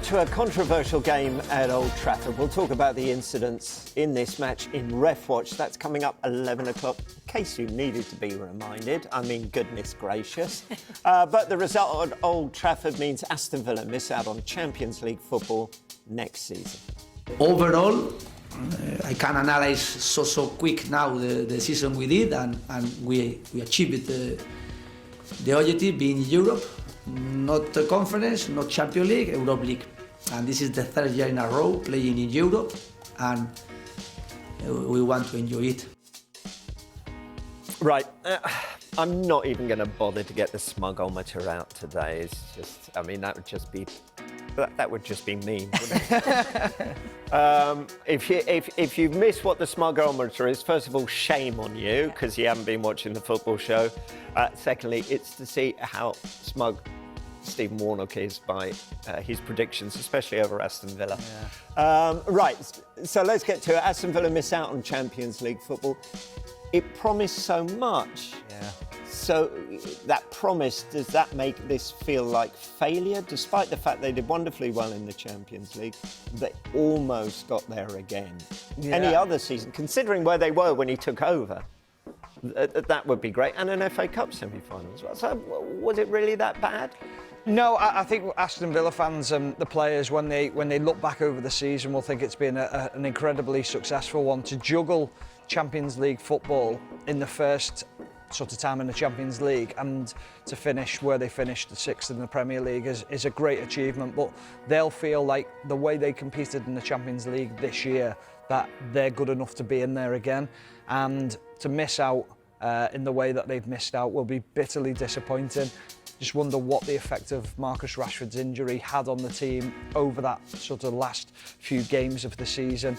to a controversial game at Old Trafford. We'll talk about the incidents in this match in Ref Watch. That's coming up 11 o'clock, in case you needed to be reminded. I mean, goodness gracious. But the result at Old Trafford means Aston Villa miss out on Champions League football next season. Overall, I can analyze so quick now the season we did, and we achieved the objective being in Europe. Not the conference, not Champions League, Europa League. And this is the third year in a row playing in Europe, and we want to enjoy it. Right. I'm not even going to bother to get the smugometer out today. It's just, I mean, that would just be mean, wouldn't it? If you've missed what the smugometer is, first of all, shame on you, because you haven't been watching the football show. Secondly, it's to see how smug Stephen Warnock is by his predictions, especially over Aston Villa. Yeah. Right, so let's get to it. Aston Villa miss out on Champions League football. It promised so much. Yeah. So that promise, does that make this feel like failure? Despite the fact they did wonderfully well in the Champions League, they almost got there again. Yeah. Any other season, considering where they were when he took over, that would be great. And an FA Cup semi-final as well. So was it really that bad? No, I think Aston Villa fans and the players, when they look back over the season, will think it's been an incredibly successful one. To juggle Champions League football in the first sort of time in the Champions League and to finish where they finished, the sixth in the Premier League, is a great achievement. But they'll feel like the way they competed in the Champions League this year, that they're good enough to be in there again. And to miss out in the way that they've missed out will be bitterly disappointing. Just wonder what the effect of Marcus Rashford's injury had on the team over that sort of last few games of the season,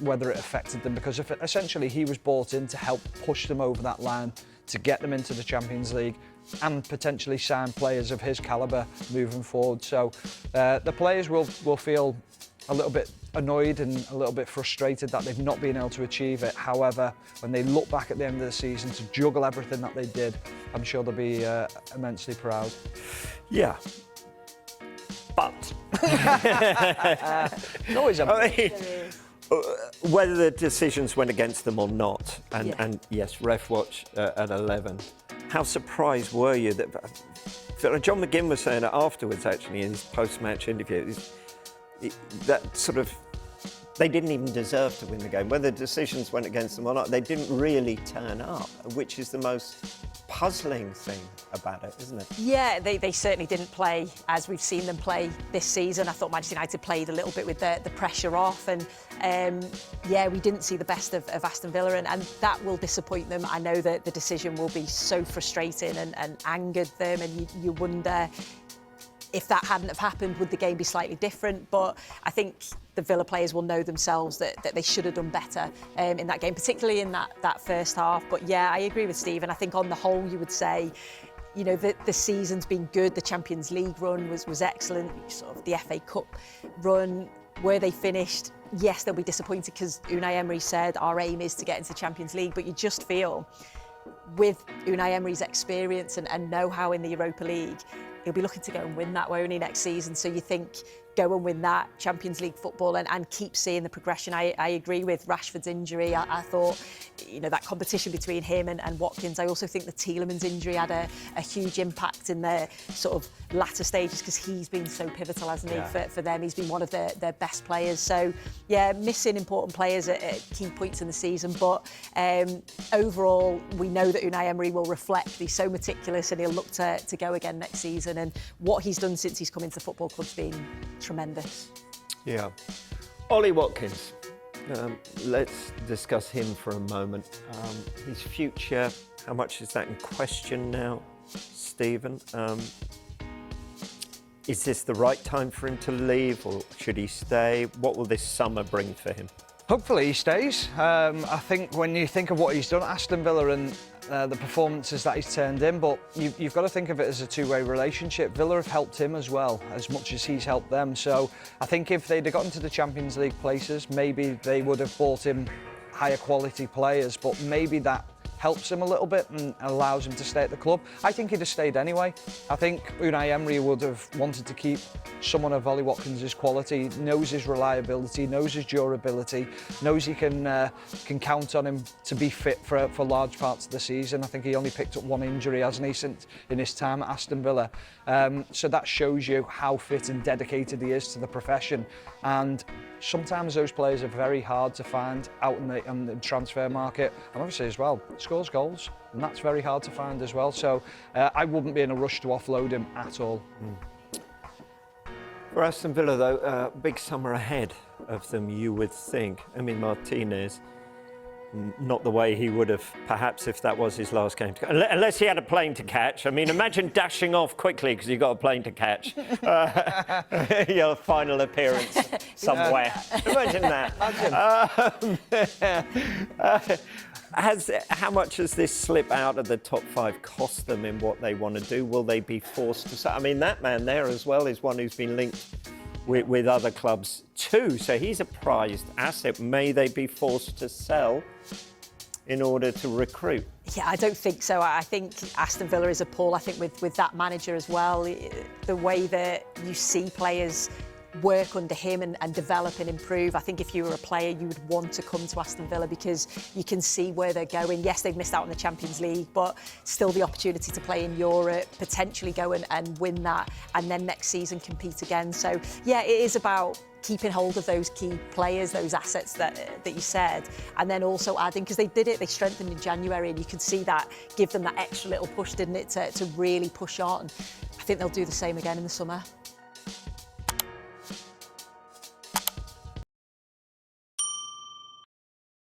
whether it affected them, because essentially he was brought in to help push them over that line, to get them into the Champions League and potentially sign players of his calibre moving forward. So the players will feel a little bit annoyed and a little bit frustrated that they've not been able to achieve it. However, when they look back at the end of the season to juggle everything that they did, I'm sure they'll be immensely proud. Yeah. But always whether the decisions went against them or not, and yes, Ref Watch at 11. How surprised were you that John McGinn was saying it afterwards, actually, in his post-match interview, that sort of, they didn't even deserve to win the game. Whether decisions went against them or not, they didn't really turn up, which is the most puzzling thing about it, isn't it? Yeah, they certainly didn't play as we've seen them play this season. I thought Manchester United played a little bit with the pressure off, and we didn't see the best of Aston Villa, and that will disappoint them. I know that the decision will be so frustrating and angered them, and you wonder, if that hadn't have happened, would the game be slightly different? But I think the Villa players will know themselves that they should have done better in that game, particularly in that first half. But yeah, I agree with Steve, and I think on the whole you would say, you know, the season's been good. The Champions League run was excellent. Sort of the FA Cup run, where they finished, yes, they'll be disappointed because Unai Emery said our aim is to get into the Champions League, but you just feel with Unai Emery's experience and know-how in the Europa League, he'll be looking to go and win that, won't he, next season? So you think, go and win that Champions League football and keep seeing the progression. I agree with Rashford's injury. I thought, you know, that competition between him and Watkins. I also think the Tielemans injury had a huge impact in their sort of latter stages, because he's been so pivotal, hasn't he, for them. He's been one of their best players. So, yeah, missing important players at key points in the season. But overall, we know that Unai Emery will reflect. He's so meticulous, and he'll look to go again next season. And what he's done since he's come into the football club's been tremendous. Yeah. Ollie Watkins. Let's discuss him for a moment. His future, how much is that in question now, Stephen? Is this the right time for him to leave, or should he stay? What will this summer bring for him? Hopefully he stays. I think when you think of what he's done at Aston Villa and the performances that he's turned in, but you've got to think of it as a two-way relationship. Villa have helped him as well, as much as he's helped them. So I think if they'd have gotten to the Champions League places, maybe they would have bought him higher quality players, but maybe that helps him a little bit and allows him to stay at the club. I think he'd have stayed anyway. I think Unai Emery would have wanted to keep someone of Ollie Watkins' quality, knows his reliability, knows his durability, knows he can count on him to be fit for large parts of the season. I think he only picked up one injury, hasn't he, since in his time at Aston Villa. So that shows you how fit and dedicated he is to the profession. And sometimes those players are very hard to find out in the transfer market, and obviously as well, scores goals, and that's very hard to find as well. So I wouldn't be in a rush to offload him at all. For Aston Villa, though, big summer ahead of them, you would think. I mean, Martinez, not the way he would have, perhaps, if that was his last game. Unless he had a plane to catch. I mean, imagine dashing off quickly because you've got a plane to catch. Your final appearance somewhere. Imagine that. How much has this slip out of the top 5 cost them in what they want to do? Will they be forced to sell? I mean, that man there as well is one who's been linked with other clubs too. So he's a prized asset. May they be forced to sell in order to recruit? Yeah, I don't think so. I think Aston Villa is a pull. I think with that manager as well, the way that you see players work under him and develop and improve. I think if you were a player, you would want to come to Aston Villa because you can see where they're going. Yes, they've missed out on the Champions League, but still the opportunity to play in Europe, potentially go and win that, and then next season compete again. So yeah, it is about keeping hold of those key players, those assets that you said, and then also adding, because they did it, they strengthened in January, and you could see that give them that extra little push, didn't it, to really push on. I think they'll do the same again in the summer.